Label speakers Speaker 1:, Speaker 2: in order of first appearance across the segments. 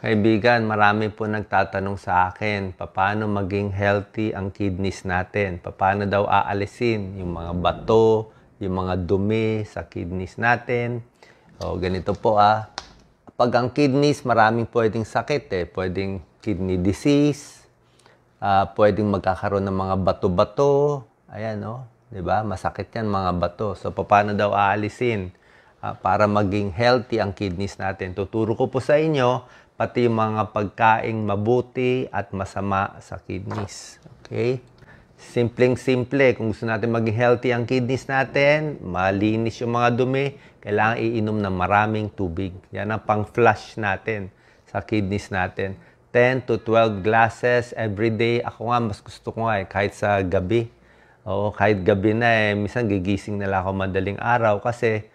Speaker 1: Kaibigan, marami po nagtatanong sa akin, paano maging healthy ang kidneys natin? Paano daw aalisin yung mga bato, yung mga dumi sa kidneys natin? O, ganito po Pag ang kidneys, maraming pwedeng sakit Pwedeng kidney disease, pwedeng magkakaroon ng mga bato-bato. Ayan, di ba? Masakit yan, mga bato. So, paano daw aalisin para maging healthy ang kidneys natin? Tuturo ko po sa inyo pati yung mga pagkaing mabuti at masama sa kidneys. Okay? Simpleng-simple. Kung gusto natin maging healthy ang kidneys natin, malinis yung mga dumi, kailangan iinom ng maraming tubig. Yan ang pang-flush natin sa kidneys natin. 10 to 12 glasses every day. Ako nga, mas gusto ko kahit sa gabi. Oo, kahit gabi na minsan gigising na lang ako madaling araw kasi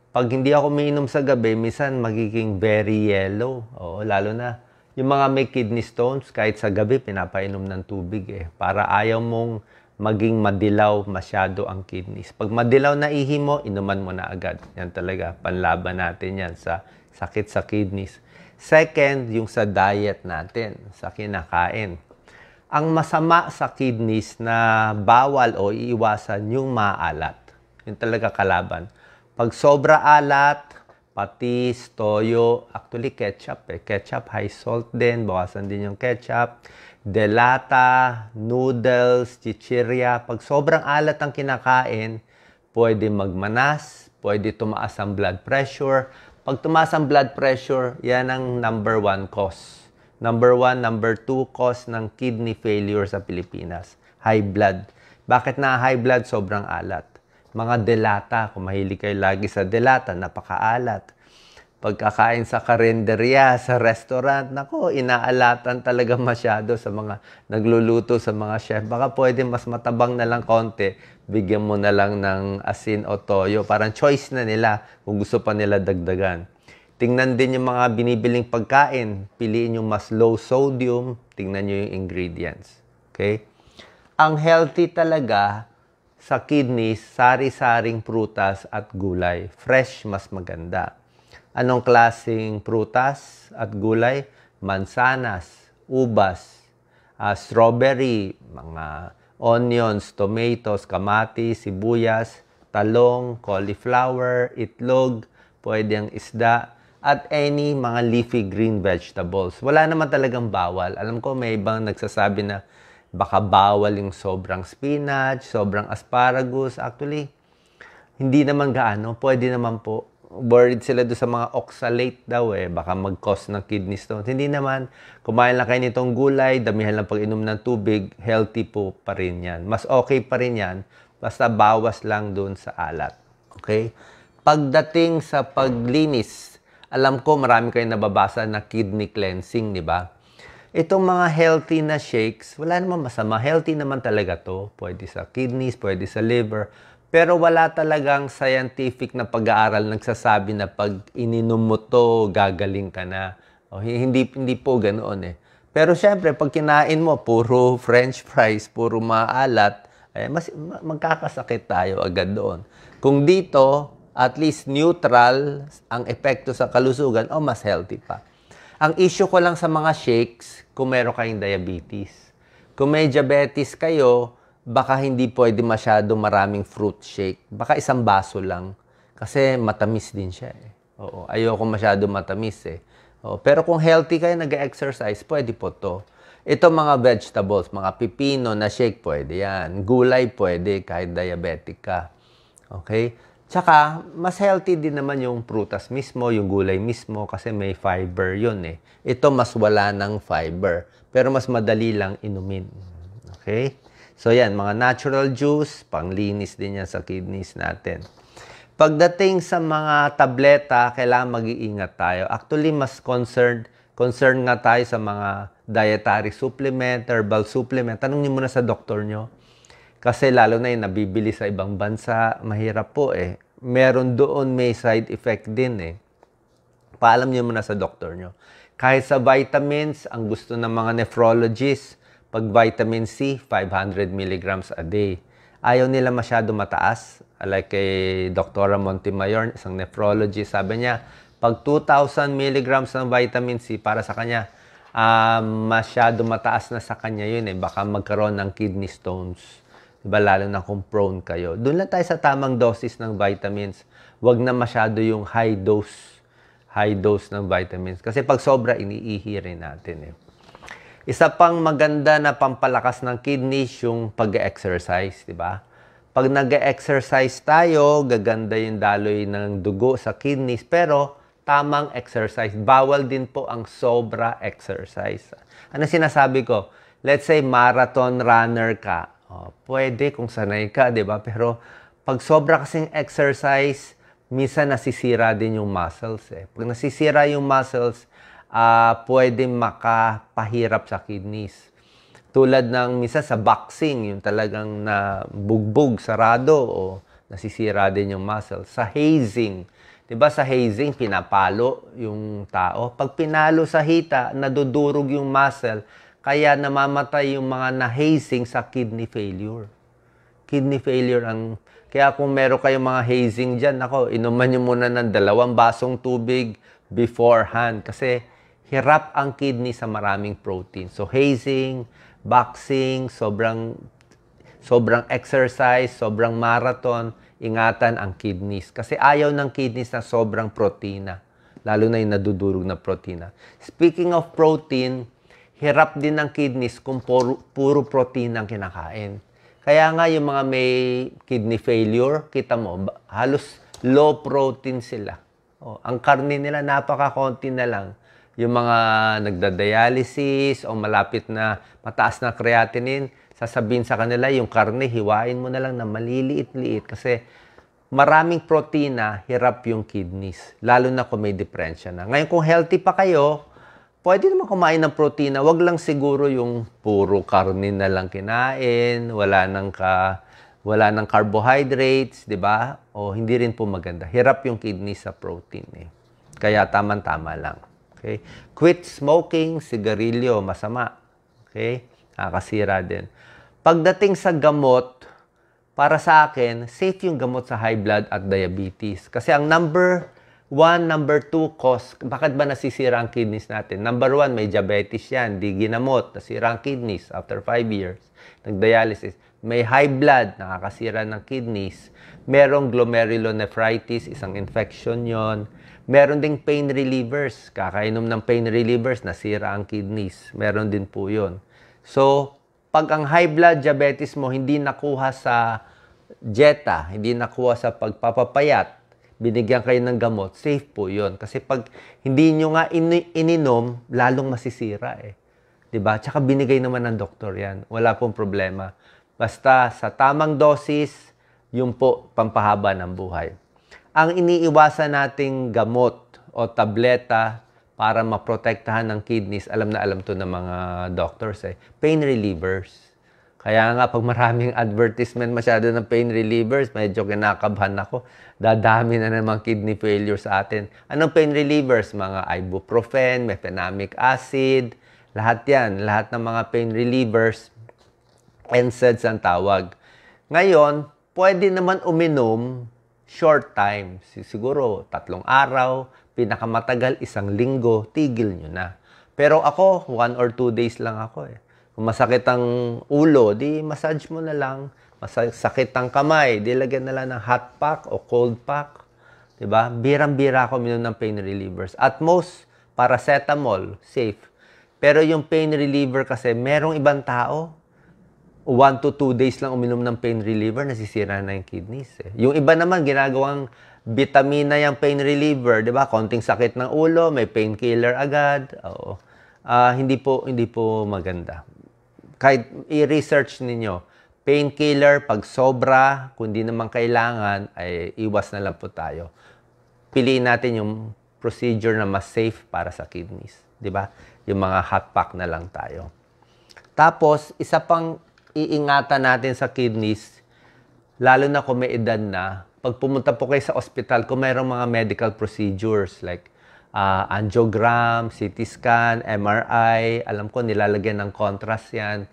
Speaker 1: pag hindi ako umiinom sa gabi, minsan magiging very yellow. Oo, lalo na yung mga may kidney stones, kahit sa gabi, pinapainom ng tubig para ayaw mong maging madilaw masyado ang kidneys. Pag madilaw na ihi mo, inuman mo na agad. Yan talaga, panlaban natin yan sa sakit sa kidneys. Second, yung sa diet natin, sa kinakain. Ang masama sa kidneys na bawal o iiwasan yung maalat. Yun talaga kalaban. Pag sobra alat, patis, toyo, actually ketchup Ketchup, high salt din, bawasan din yung ketchup. Delata, noodles, chichirya. Pag sobrang alat ang kinakain, pwede magmanas, pwede tumaas ang blood pressure. Pag tumaas ang blood pressure, yan ang number 1 cause. Number 1, number 2 cause ng kidney failure sa Pilipinas. High blood. Bakit na high blood? Sobrang alat. Mga delata, kung mahilig kayo lagi sa delata, napakaalat. Pagkakain sa karinderya, sa restaurant, nako, inaalatan talaga masyado sa mga nagluluto, sa mga chef. Baka pwede mas matabang na lang konti, bigyan mo na lang ng asin o toyo. Parang choice na nila kung gusto pa nila dagdagan. Tingnan din yung mga binibiling pagkain. Piliin yung mas low sodium. Tingnan nyo yung ingredients. Okay? Ang healthy talaga sa kidneys, sari-saring prutas at gulay. Fresh, mas maganda. Anong klaseng prutas at gulay? Mansanas, ubas, strawberry, mga onions, tomatoes, kamatis, sibuyas, talong, cauliflower, itlog, pwede ang isda, at any mga leafy green vegetables. Wala naman talagang bawal. Alam ko may ibang nagsasabi na baka bawal yung sobrang spinach, sobrang asparagus. Actually, hindi naman gaano. Pwede naman po. Worried sila doon sa mga oxalate daw Baka mag-cause ng kidney stones. Hindi naman. Kumain lang kayo nitong gulay, damihan lang pag-inom ng tubig, healthy po pa rin yan. Mas okay pa rin yan, basta bawas lang doon sa alat. Okay? Pagdating sa paglinis, alam ko marami kayong nababasa na kidney cleansing, di ba? Itong mga healthy na shakes, wala naman masama. Healthy naman talaga to. Pwede sa kidneys, pwede sa liver. Pero wala talagang scientific na pag-aaral nagsasabi na pag ininom mo to, gagaling ka na. Hindi po ganoon Pero syempre, pag kinain mo, puro french fries, puro maalat, magkakasakit tayo agad doon. Kung dito, at least neutral ang epekto sa kalusugan, mas healthy pa. Ang issue ko lang sa mga shakes, kung meron kayong diabetes. Kung may diabetes kayo, baka hindi pwede masyado maraming fruit shake. Baka isang baso lang. Kasi matamis din siya Oo, ayoko masyado matamis pero kung healthy kayo, nag-exercise, pwede po to. Ito mga vegetables, mga pipino na shake, pwede yan. Gulay, pwede kahit diabetic ka. Okay? Tsaka, mas healthy din naman yung prutas mismo, yung gulay mismo, kasi may fiber yun Ito, mas wala ng fiber. Pero mas madali lang inumin. Okay? So, yan, mga natural juice, panglinis din yan sa kidneys natin. Pagdating sa mga tableta, kailangan mag-iingat tayo. Actually, mas concerned nga tayo sa mga dietary supplement, herbal supplement. Tanong niyo muna sa doktor nyo. Kasi lalo na yung nabibili sa ibang bansa, mahirap po Meron doon may side effect din Paalam niyo muna sa doktor nyo. Kahit sa vitamins, ang gusto ng mga nephrologists, pag vitamin C, 500 milligrams a day. Ayaw nila masyado mataas. Like kay Dr. Montemayor, isang nephrologist, sabi niya, Pag 2,000 milligrams ng vitamin C, para sa kanya, masyado mataas na sa kanya yun eh. Baka magkaroon ng kidney stones. Diba? Lalo na kung prone kayo. Doon lang tayo sa tamang dosis ng vitamins. Huwag na masyado yung high dose ng vitamins. Kasi pag sobra, iniihi rin natin eh. Isa pang maganda na pampalakas ng kidneys yung pag-exercise, di ba? Pag nag-exercise tayo, gaganda yung daloy ng dugo sa kidneys, pero tamang exercise. Bawal din po ang sobra exercise. Ano sinasabi ko? Let's say marathon runner ka. Pwede kung sanay ka, di ba? Pero pag sobra kasing exercise, minsan nasisira din yung muscles eh. Pag nasisira yung muscles, pwede makapahirap sa kidneys. Tulad ng minsan sa boxing, yung talagang nabugbog, sarado, o nasisira din yung muscles. Sa hazing, diba sa hazing, pinapalo yung tao. Pag pinalo sa hita, nadudurog yung muscle, kaya namamatay yung mga na-hazing sa kidney failure. Kidney failure ang... Kaya kung meron kayong mga hazing dyan, ako, inuman nyo muna ng 2 basong tubig beforehand. Kasi hirap ang kidney sa maraming protein. So, hazing, boxing, sobrang exercise, sobrang marathon, ingatan ang kidneys. Kasi ayaw ng kidneys na sobrang protina. Lalo na yung nadudurog na protina. Speaking of protein, hirap din ng kidneys kung puro protein ang kinakain. Kaya nga yung mga may kidney failure, kita mo, halos low protein sila. Ang karne nila napaka-konti na lang. Yung mga nagda-dialysis o malapit na mataas na creatinine, sasabihin sa kanila yung karne, hiwain mo na lang na maliliit-liit kasi maraming protina, hirap yung kidneys. Lalo na kung may diferensya na. Ngayon kung healthy pa kayo, pwede naman kumain ng protina. Wag lang siguro yung puro karne na lang kinain, wala nang carbohydrates, di ba? O hindi rin po maganda. Hirap yung kidneys sa protein eh. Kaya tama-tama lang. Okay? Quit smoking, sigarilyo, masama. Okay? Nakakasira din. Pagdating sa gamot, para sa akin, safe yung gamot sa high blood at diabetes. Kasi ang number 1, number 2 cause, bakit ba nasisira ang kidneys natin? Number 1, may diabetes yan, di ginamot, nasira ang kidneys after 5 years, nag-dialysis. May high blood, nakakasira ng kidneys. Merong glomerulonephritis, isang infection yon. Meron ding pain relievers. Kakainom ng pain relievers, nasira ang kidneys. Meron din po yun. So, pag ang high blood diabetes mo hindi nakuha sa dieta, hindi nakuha sa pagpapapayat, binigyan kayo ng gamot, safe po yun. Kasi pag hindi nyo nga ininom, lalong masisira eh. Diba? Tsaka binigay naman ng doktor yan. Wala pong problema. Basta sa tamang dosis, yung po pampahaba ng buhay. Ang iniiwasan nating gamot o tableta para maprotektahan ng kidneys, alam na alam to ng mga doctors eh, pain relievers. Kaya nga pag maraming advertisement masyado ng pain relievers, medyo kinakabahan ako. Dadami na naman kidney failure sa atin. Anong pain relievers? Mga ibuprofen, mefenamic acid, lahat yan. Lahat ng mga pain relievers, NSAIDs ang tawag. Ngayon, pwede naman uminom short time. Siguro 3 araw, pinakamatagal 1 linggo, tigil nyo na. Pero ako, 1 or 2 days lang ako eh. Kung masakit ang ulo, di massage mo na lang. Masakit ang kamay, di lagyan na lang ng hot pack o cold pack. Diba? Birang-bira ako uminom ng pain relievers. At most, paracetamol, safe. Pero yung pain reliever kasi, merong ibang tao, 1 to 2 days lang uminom ng pain reliever, nasisira na yung kidneys. Eh. Yung iba naman, ginagawang vitamina yung pain reliever, di ba? Konting sakit ng ulo, may painkiller agad. Oo. Hindi po maganda. Kahit i-research ninyo, painkiller, pag sobra, kung di naman kailangan, ay iwas na lang po tayo. Piliin natin yung procedure na mas safe para sa kidneys. Di ba? Yung mga hot pack na lang tayo. Tapos, isa pang iingatan natin sa kidneys, lalo na kung may edad na, pag pumunta po kayo sa ospital, kung mayroong mga medical procedures like angiogram, CT scan, MRI, alam ko nilalagyan ng contrast yan,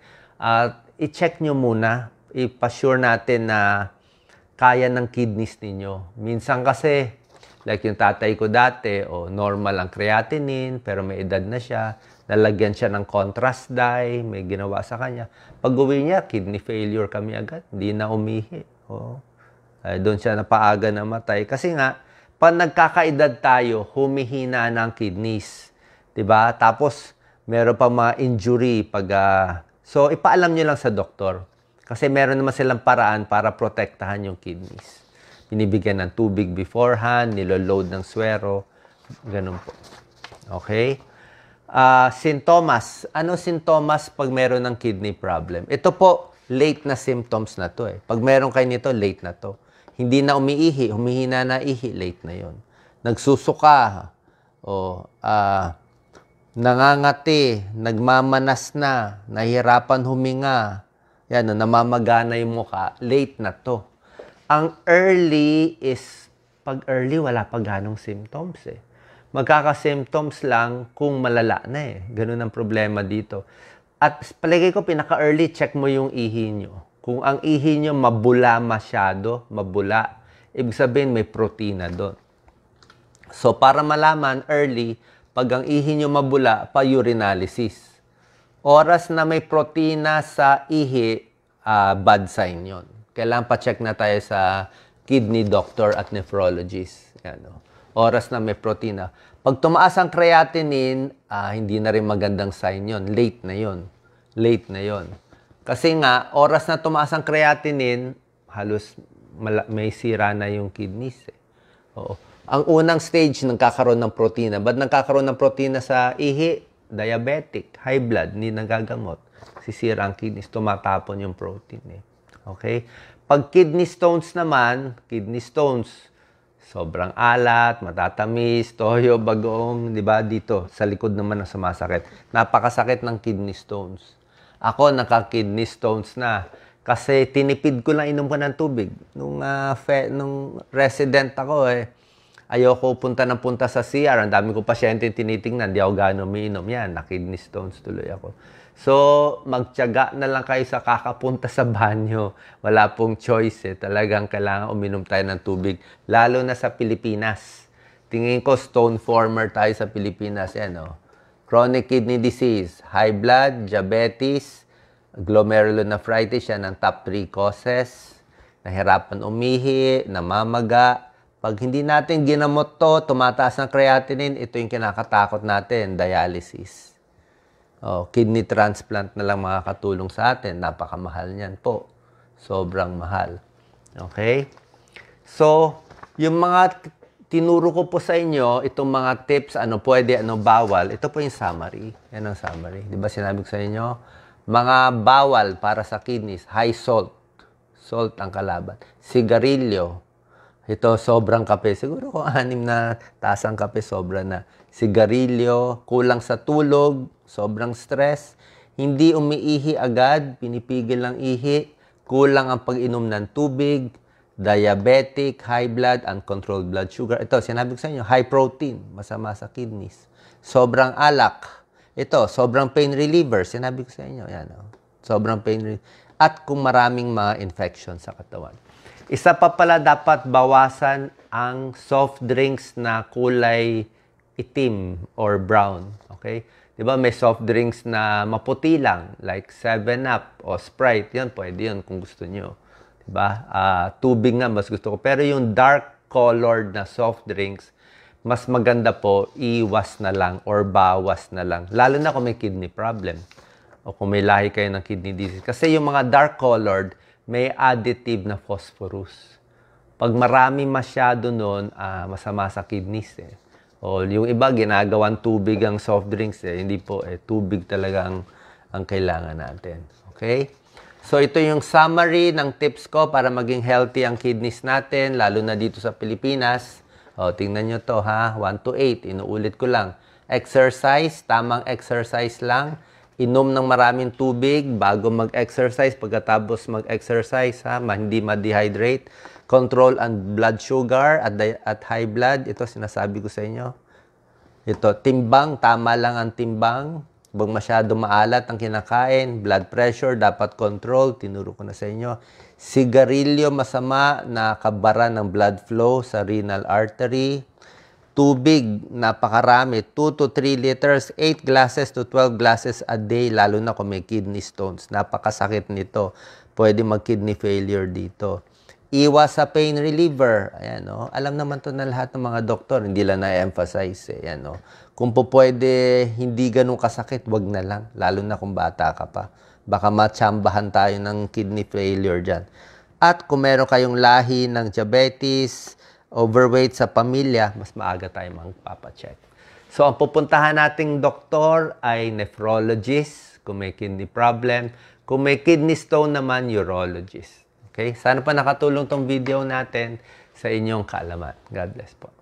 Speaker 1: i-check nyo muna, i-assure natin na kaya ng kidneys ninyo. Minsan kasi, Like yung tatay ko dati, normal ang creatinine, pero may edad na siya. Nalagyan siya ng contrast dye, may ginawa sa kanya. Pag-uwi niya, kidney failure kami agad. Hindi na umihi. Doon siya napaaga namatay. Kasi nga, pag nagkakaedad tayo, humihina ng kidneys. 'Di ba? Tapos, meron pa mga injury. So, ipaalam nyo lang sa doktor. Kasi meron naman silang paraan para protektahan yung kidneys. Binibigyan ng tubig beforehand, niloload ng swero. Ganun po. Okay? Sintomas. Ano sintomas pag meron ng kidney problem? Ito po, late na symptoms na to eh. Pag meron kayo nito, late na to. Hindi na umiihi, humihina na ihi, late na yon. Nagsusuka, nangangati, nagmamanas na, nahihirapan huminga, yan, namamagana yung mukha, late na to. Ang early is, pag early, wala pa ganong symptoms eh. Magkaka-symptoms lang kung malala na eh. Ganun ang problema dito. At palagay ko, pinaka-early, check mo yung ihi nyo. Kung ang ihi nyo mabula masyado, mabula, ibig sabihin may protina doon. So, para malaman early, pag ang ihi nyo mabula, pa-urinalysis. Oras na may protina sa ihi, bad sign yon. Kailangan pa-check na tayo sa kidney doctor at nephrologist. Yan, oras na may protina. Pag tumaas ang creatinine, hindi na rin magandang sign yon. Late na yon. Late na yon. Kasi nga, oras na tumaas ang creatinine, halos may sira na yung kidneys. Oo. Ang unang stage, nagkakaroon ng protina. Ba't nagkakaroon ng protina sa ihi? Diabetic, high blood, hindi nagagamot. Sisira ang kidneys, tumatapon yung protein. Okay? Pag kidney stones naman, sobrang alat, matatamis, toyo, bagoong, di ba? Dito, sa likod naman ang sumasakit. Napakasakit ng kidney stones. Ako, naka-kidney stones na. Kasi tinipid ko lang inom ko ng tubig. Nung resident ako ayoko punta sa CR. Ang dami ko pasyente tinitingnan. Di ako gano'ng umiinom. Yan, na-kidney stones tuloy ako. So, magtiyaga na lang kayo sa kakapunta sa banyo. Wala pong choice Talagang kailangan uminom tayo ng tubig. Lalo na sa Pilipinas. Tingin ko stone former tayo sa Pilipinas. Yan, Chronic kidney disease, high blood, diabetes, glomerulonephritis, yan ang top 3 causes. Nahirapan umihi, namamaga. Pag hindi natin ginamot to, tumataas ng creatinine, ito yung kinakatakot natin, dialysis. Kidney transplant na lang makakatulong sa atin. Napakamahal niyan po. Sobrang mahal. Okay? So, yung mga tinuro ko po sa inyo, itong mga tips, ano pwede, ano bawal, ito po yung summary. Yan ang summary. Di ba sinabi ko sa inyo? Mga bawal para sa kidneys, high salt. Salt ang kalaban. Sigarilyo. Ito, sobrang kape. Siguro kung 6 na tasang kape, sobra na. Sigarilyo, kulang sa tulog, sobrang stress, hindi umiihi agad, pinipigil ng ihi, kulang ang pag-inom ng tubig, diabetic, high blood, uncontrolled blood sugar. Ito, sinabi ko sa inyo, high protein, masama sa kidneys. Sobrang alak. Ito, sobrang pain reliever. Sinabi ko sa inyo, yan. Sobrang pain reliever. At kung maraming mga infection sa katawan. Isa pa pala, dapat bawasan ang soft drinks na kulay itim or brown. Okay? Di ba may soft drinks na maputi lang, like 7-Up o Sprite. Yan, pwede yun kung gusto nyo. Diba? Tubig nga mas gusto ko. Pero yung dark colored na soft drinks, mas maganda po, iwas na lang or bawas na lang. Lalo na kung may kidney problem o kung may lahi kayo ng kidney disease. Kasi yung mga dark colored, may additive na phosphorus. Pag marami masyado nun, masama sa kidneys O yung iba, ginagawan tubig ang soft drinks Hindi po, tubig talaga ang kailangan natin. Okay? So, ito yung summary ng tips ko para maging healthy ang kidneys natin, lalo na dito sa Pilipinas. Tingnan nyo to, 1 to 8. Inuulit ko lang. Exercise, tamang exercise lang. Inom ng maraming tubig bago mag-exercise. Pagkatapos mag-exercise, hindi ma-dehydrate. Control ang blood sugar at high blood. Ito, sinasabi ko sa inyo. Ito, timbang. Tama lang ang timbang. Huwag masyado maalat ang kinakain. Blood pressure, dapat control. Tinuro ko na sa inyo. Sigarilyo, masama, nakabara ng blood flow sa renal artery. Tubig, napakarami. 2 to 3 liters, 8 glasses to 12 glasses a day, lalo na kung may kidney stones. Napakasakit nito. Pwede mag-kidney failure dito. Iwas sa pain reliever. Ayan, no? Alam naman to na lahat ng mga doktor. Hindi lang na-emphasize. Ayan, no? Kung po pwede, hindi ganun kasakit, wag na lang. Lalo na kung bata ka pa. Baka matsambahan tayo ng kidney failure dyan. At kung meron kayong lahi ng diabetes, overweight sa pamilya, mas maaga tayo magpapacheck. So, ang pupuntahan nating doktor ay nephrologist, kung may kidney problem. Kung may kidney stone naman, urologist. Okay? Sana pa nakatulong tong video natin sa inyong kaalaman. God bless po.